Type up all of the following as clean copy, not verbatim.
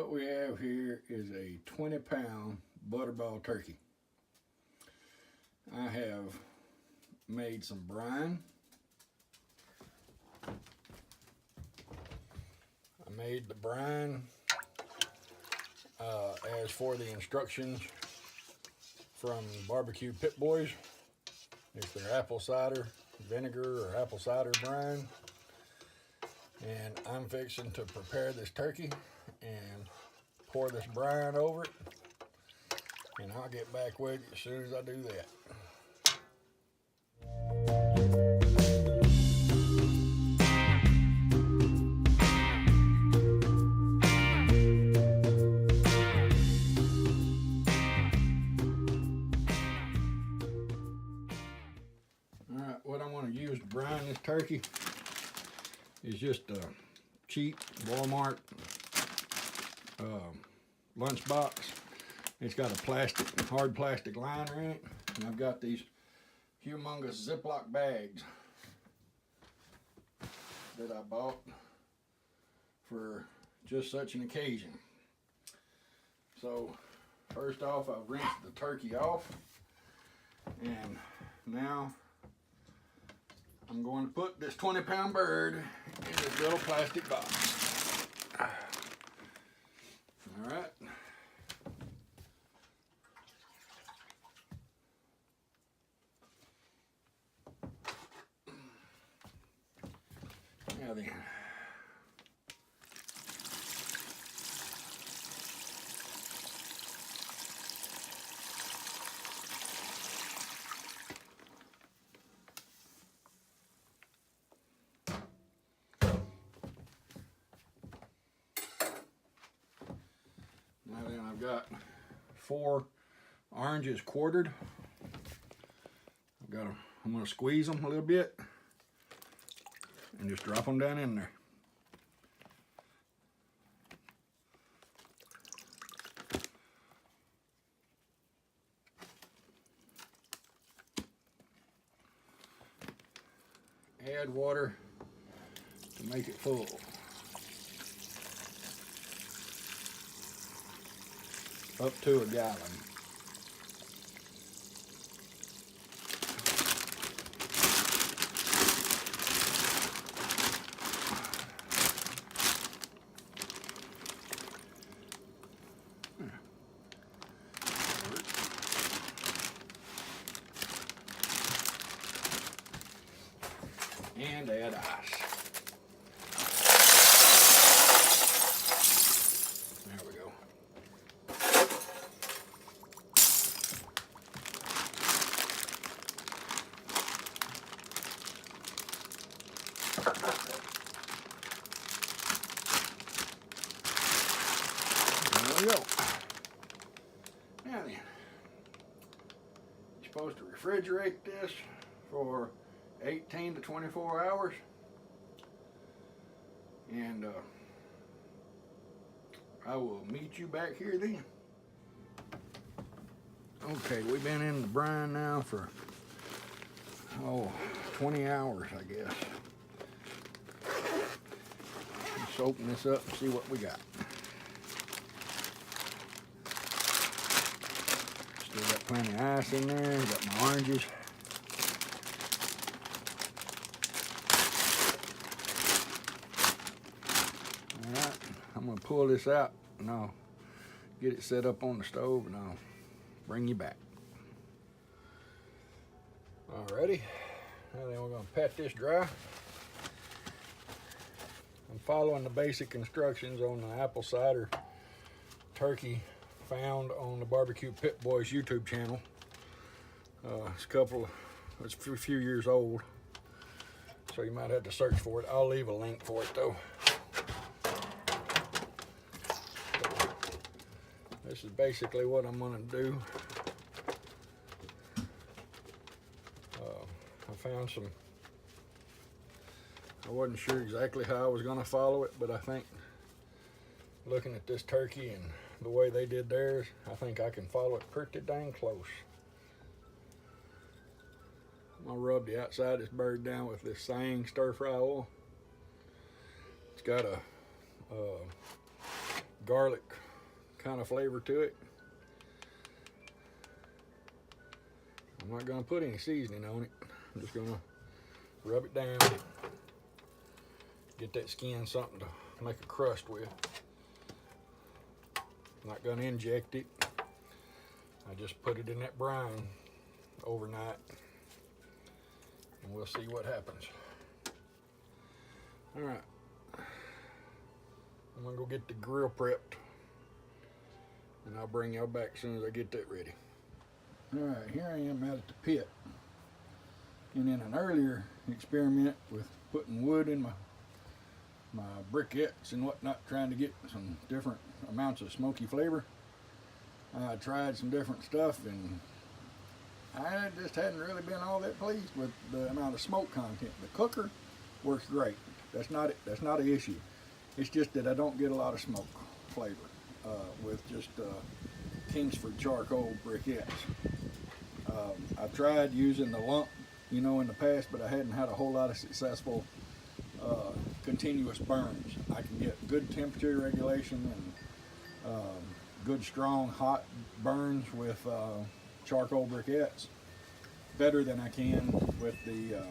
What we have here is a 20-pound butterball turkey. I have made some brine. I made the brine as for the instructions from BBQ Pit Boys. It's their apple cider vinegar or apple cider brine. And I'm fixing to prepare this turkey and pour this brine over it. And I'll get back with you as soon as I do that. Alright, what I'm going to use to brine this turkey is just a cheap Walmart lunchbox. It's got a hard plastic liner in it, and I've got these humongous Ziploc bags that I bought for just such an occasion. So first off, I've rinsed the turkey off, and now I'm going to put this 20-pound bird in this little plastic box. All right. Now then. I've got 4 oranges quartered. I'm going to squeeze them a little bit and just drop them down in there. Add water to make it full. Up to a gallon. And add ice. There we go. There we go. Now then, you're supposed to refrigerate this for 18 to 24 hours, and I will meet you back here then. Okay, we've been in the brine now for 20 hours, I guess. Let's open this up and see what we got. Still got plenty of ice in there. Got my oranges. Alright, I'm going to pull this out and I'll get it set up on the stove and I'll bring you back. Alrighty, now then we're going to pat this dry. I'm following the basic instructions on the apple cider turkey found on the BBQ Pit Boys YouTube channel. It's a few years old, so you might have to search for it. I'll leave a link for it though. This is basically what I'm going to do. I found some, I wasn't sure exactly how I was going to follow it, but I think looking at this turkey and the way they did theirs, I think I can follow it pretty dang close. I'm going to rub the outside of this bird down with this Sang stir fry oil. It's got a garlic kind of flavor to it. I'm not going to put any seasoning on it. I'm just going to rub it down. Get that skin something to make a crust with. I'm not going to inject it. I just put it in that brine overnight, and we'll see what happens. All right, I'm gonna go get the grill prepped, and I'll bring y'all back as soon as I get that ready. All right, here I am out at the pit, and in an earlier experiment with putting wood in my briquettes and whatnot, trying to get some different amounts of smoky flavor, I tried some different stuff, and I just hadn't really been all that pleased with the amount of smoke content. The cooker works great. That's not an issue. It's just that I don't get a lot of smoke flavor with just Kingsford charcoal briquettes. I've tried using the lump, in the past, but I hadn't had a whole lot of successful continuous burns. I can get good temperature regulation and good strong hot burns with charcoal briquettes better than I can with the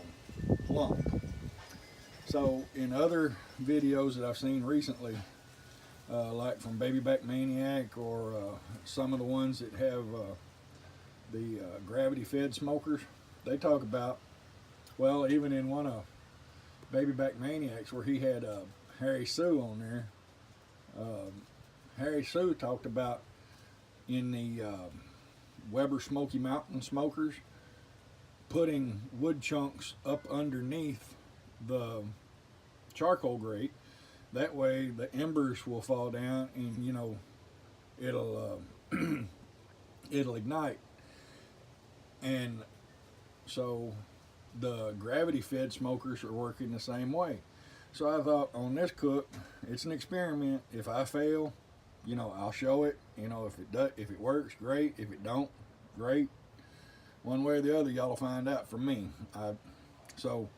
lump. So in other videos that I've seen recently, like from Baby Back Maniac or some of the ones that have the gravity fed smokers, they talk about, well, even in one of Baby Back Maniacs where he had Harry Sue on there, Harry Sue talked about in the Weber Smoky Mountain smokers putting wood chunks up underneath the charcoal grate. That way the embers will fall down and it'll it'll ignite. And so the gravity fed smokers are working the same way. So I thought, on this cook, it's an experiment. If I fail, I'll show it. If it works, great. If it don't, great. One way or the other, y'all will find out from me. So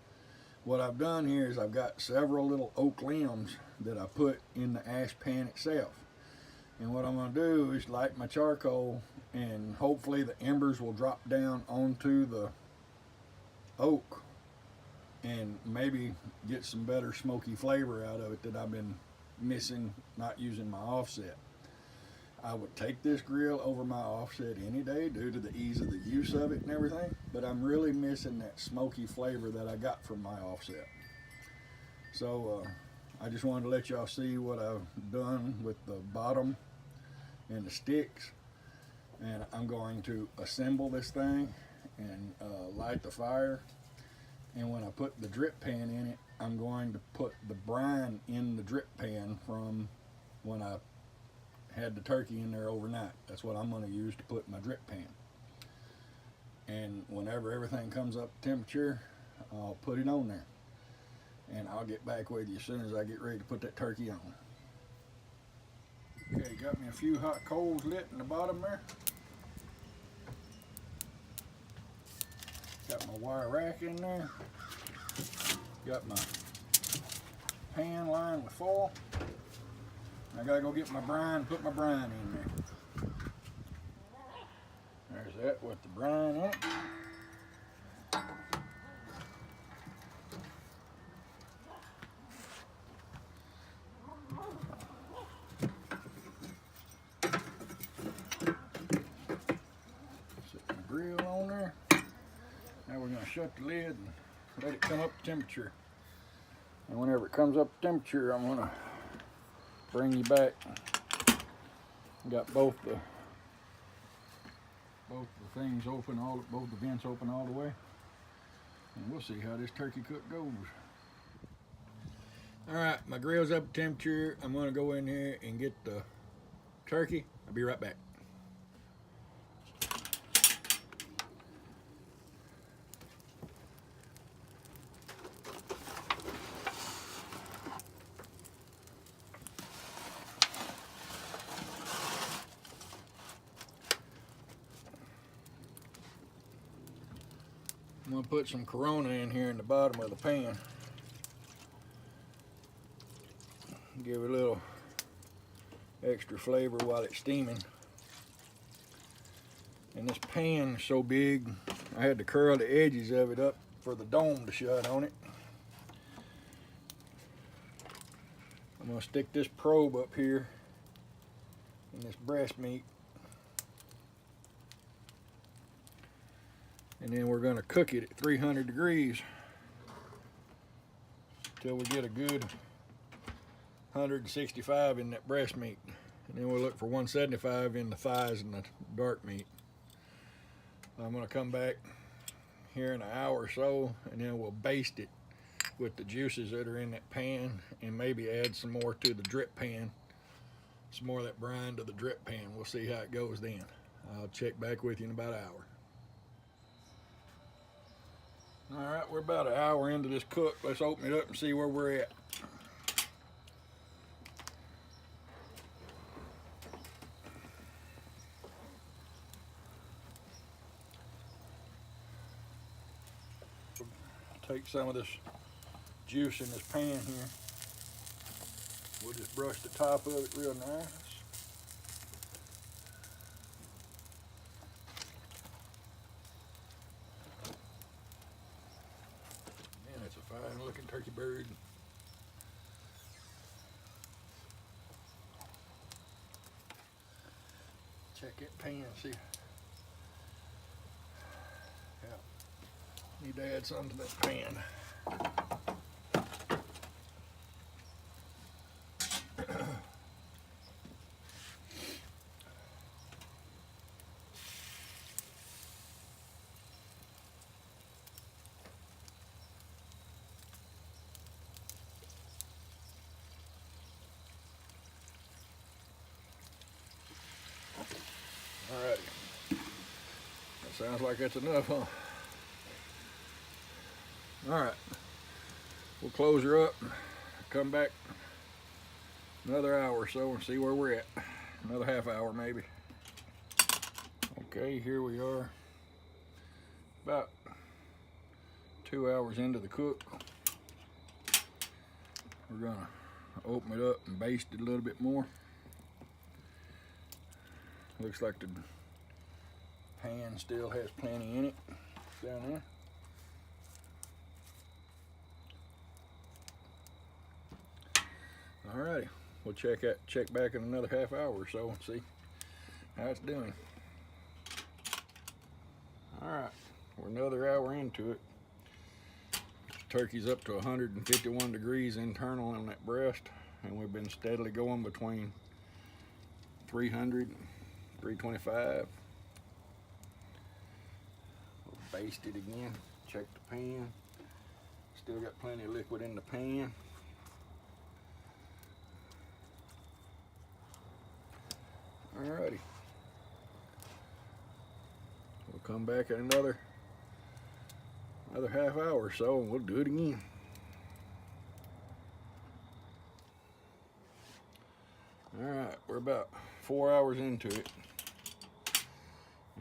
what I've done here is I've got several little oak limbs that I put in the ash pan itself. And what I'm going to do is light my charcoal, and hopefully the embers will drop down onto the oak and maybe get some better smoky flavor out of it that I've been missing not using my offset. I would take this grill over my offset any day due to the ease of the use of it and everything, but I'm really missing that smoky flavor that I got from my offset. So I just wanted to let y'all see what I've done with the bottom and the sticks, and I'm going to assemble this thing and light the fire. And when I put the drip pan in it, I'm going to put the brine in the drip pan from when I had the turkey in there overnight. That's what I'm going to use to put in my drip pan. And whenever everything comes up to temperature, I'll put it on there. And I'll get back with you as soon as I get ready to put that turkey on. Okay, got me a few hot coals lit in the bottom there. Got my wire rack in there. Got my pan lined with foil. I gotta go get my brine, put my brine in there. There's that with the brine in it. Set my grill on there. Now we're gonna shut the lid and let it come up to temperature. And whenever it comes up to temperature, I'm gonna bring you back. Got both the things open, both the vents open all the way, and we'll see how this turkey cook goes. All right, my grill's up to temperature. I'm gonna go in here and get the turkey. I'll be right back. I'm going to put some Corona in here in the bottom of the pan. Give it a little extra flavor while it's steaming. And this pan is so big, I had to curl the edges of it up for the dome to shut on it. I'm gonna stick this probe up here in this breast meat. And then we're gonna cook it at 300 degrees till we get a good 165 in that breast meat. And then we'll look for 175 in the thighs and the dark meat. I'm gonna come back here in an hour or so, and then we'll baste it with the juices that are in that pan, and maybe add some more to the drip pan, some more of that brine to the drip pan. We'll see how it goes then. I'll check back with you in about an hour. All right, we're about an hour into this cook. Let's open it up and see where we're at. Take some of this juice in this pan here. We'll just brush the top of it real nice. Man, it's a fine looking turkey bird. Check that pan, see. Need to add some to that pan. Alrighty. That sounds like that's enough, huh? Alright, we'll close her up, come back another hour or so and see where we're at. Another half hour maybe. Okay, here we are, about 2 hours into the cook. We're gonna open it up and baste it a little bit more. Looks like the pan still has plenty in it down there. Alrighty, we'll check back in another half hour or so and see how it's doing. Alright, we're another hour into it. The turkey's up to 151 degrees internal on that breast, and we've been steadily going between 300 and 325. We'll baste it again, check the pan. Still got plenty of liquid in the pan. Alrighty. We'll come back in another half hour or so and we'll do it again. Alright, we're about 4 hours into it.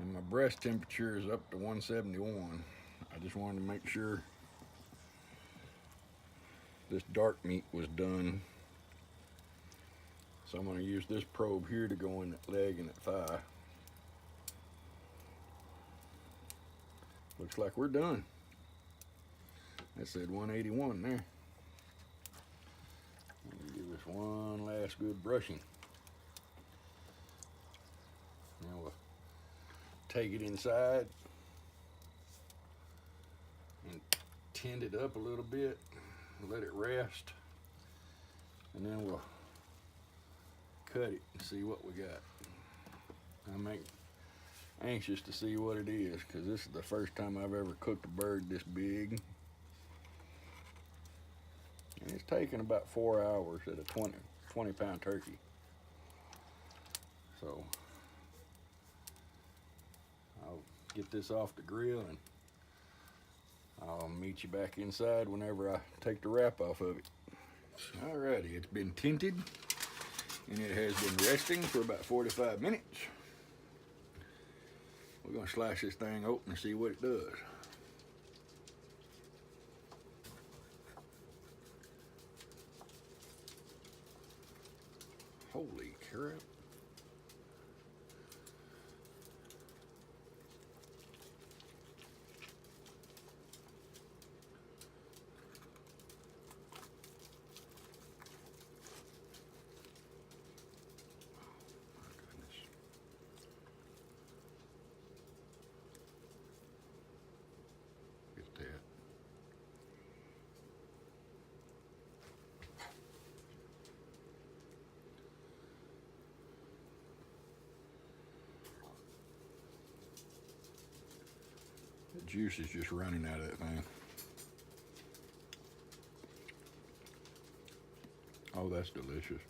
And my breast temperature is up to 171. I just wanted to make sure this dark meat was done. So I'm going to use this probe here to go in that leg and that thigh. Looks like we're done. That said 181 there. Give this one last good brushing. Now we'll take it inside and tend it up a little bit, let it rest, and then we'll cut it and see what we got. I'm anxious to see what it is, because this is the first time I've ever cooked a bird this big. And it's taken about 4 hours at a 20 pound turkey. So I'll get this off the grill and I'll meet you back inside whenever I take the wrap off of it. Alrighty, it's been tinted and it has been resting for about 45 minutes. We're gonna slice this thing open and see what it does. Holy carrot. Get that. The juice is just running out of that thing. Oh, that's delicious.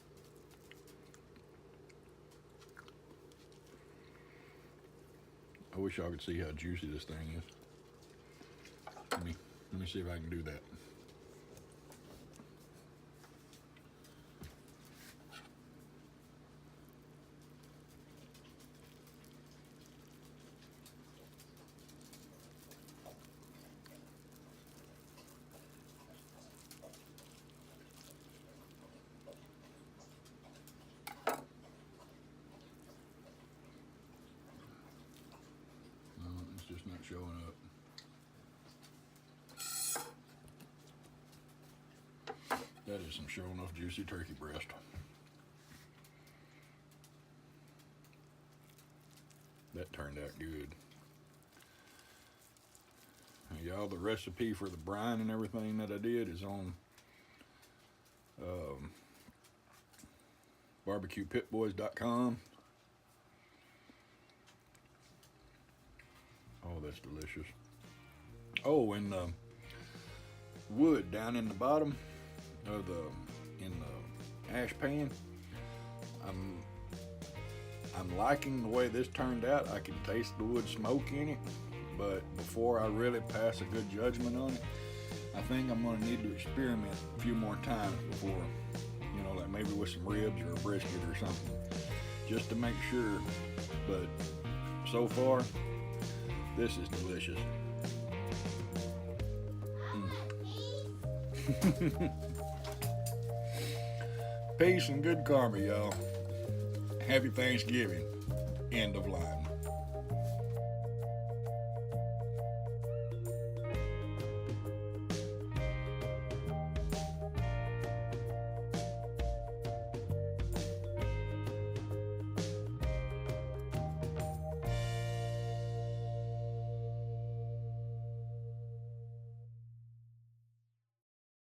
I wish y'all could see how juicy this thing is. Let me see if I can do that. No, it's just not showing up. That is some sure enough juicy turkey breast. That turned out good. Y'all, the recipe for the brine and everything that I did is on BBQPitBoys.com. Oh, that's delicious. Oh, and wood down in the bottom of in the ash pan. I'm liking the way this turned out. I can taste the wood smoke in it, but before I really pass a good judgment on it, I think I'm gonna need to experiment a few more times before, you know, like maybe with some ribs or a brisket or something, just to make sure. But so far, this is delicious. Peace and good karma, y'all. Happy Thanksgiving. End of line.